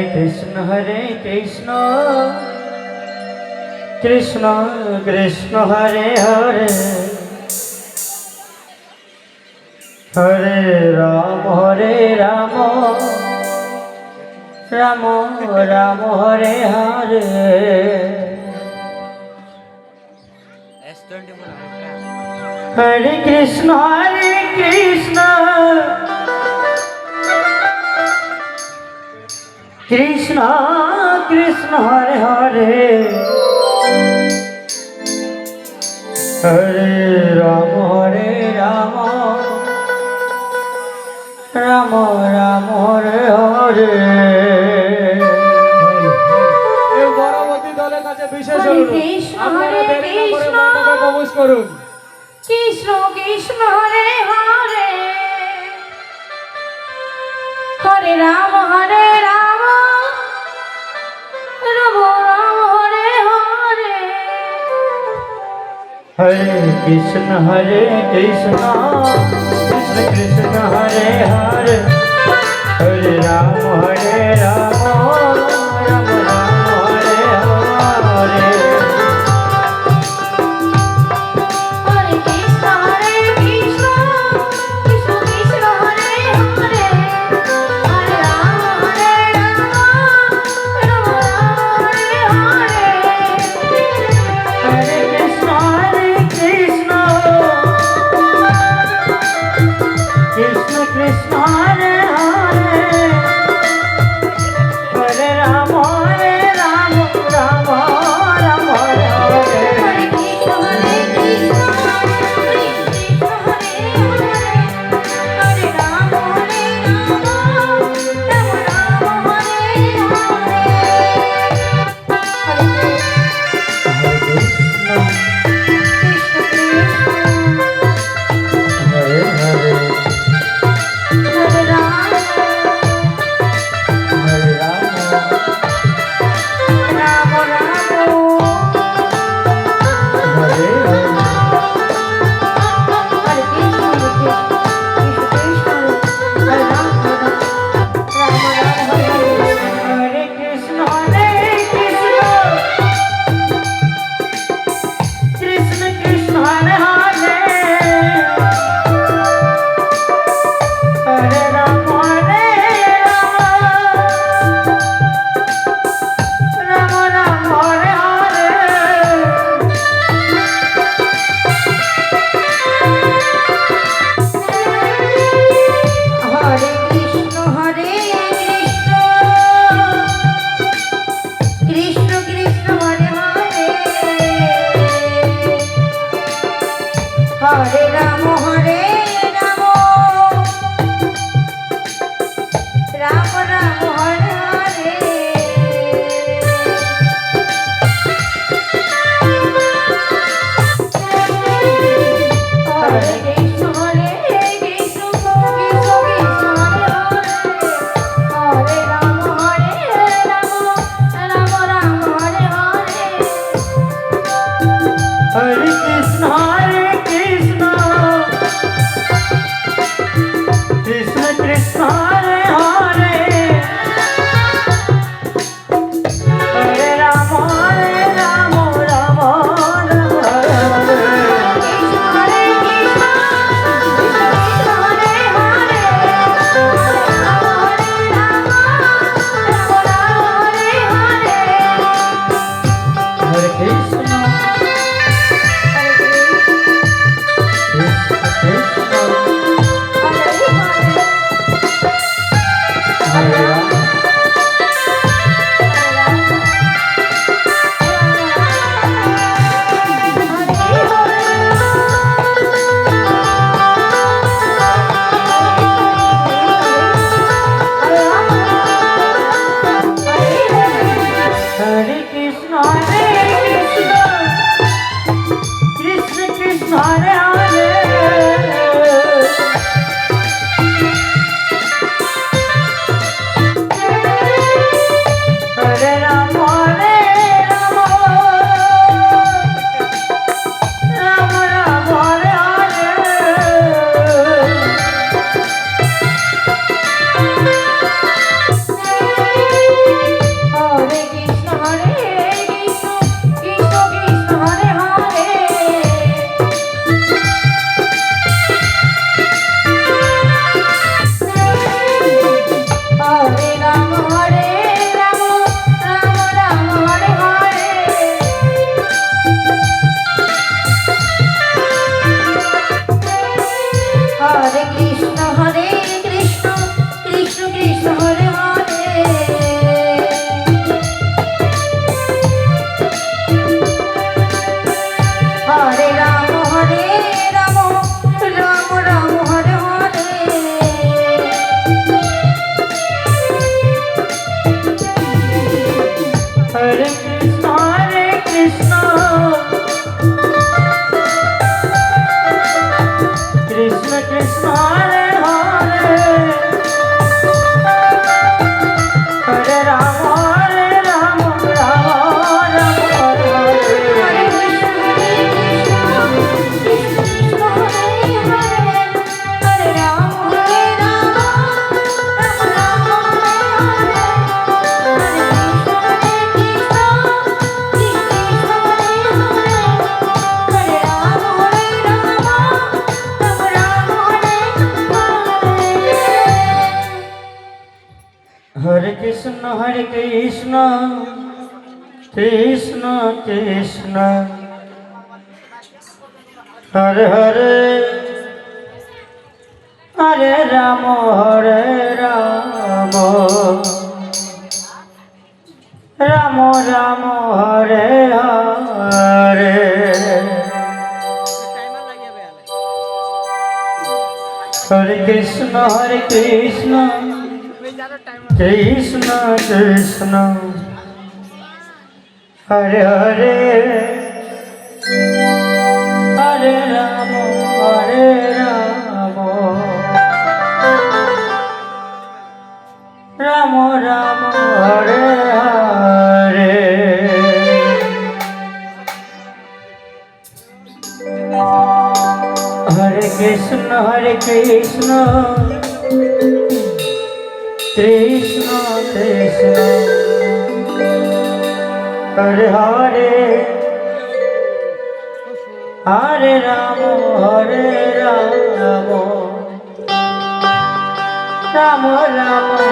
Hare Krishna Krishna Krishna Hare Hare Hare Rama Rama Rama Hare Hare Hare Krishna Krishna Krishna Hare Hare Hare Rama Rama Rama Hare Hare এই বড়বতী দলের কাছে বিশেষ অনুরোধ আপনারা দেরি না করে মণ্ডপে প্রবেশ করুন। Krishna Krishna Hare Hare Hare Ram Ram Ram Ram Hare Hare Hare Krishna Krishna Krishna Hare Hare Hare Rama Rama Rama Hare Hare হরে Krishna Krishna Krishna Hare Hare Hare Ram Ram Hare Hare Hare Krishna Krishna Krishna Hare Hare হরে Krishna Krishna Krishna Hare Hare Hare Ram Ram Ram Hare Hare Hare Krishna, Krishna Krishna, Hare Hare, Hare Rama, Rama Rama, Hare Hare. হরে Krishna Krishna Hare Hare Hare Ram Ram Ram Hare Hare Hare Krishna Krishna Hare Hare Ram Hare Krishna, Hare Krishna, Krishna Krishna, Hare Hare, Hare Rama, Hare Rama, Rama Rama, Hare Hare. Hare Krishna, Krishna Krishna, Hare Hare, Hare Rama, Hare Rama, Rama Rama, Hare Hare. Hare Krishna, Krishna Krishna, Hare Hare, Hare Rama, Hare Rama, Rama Rama,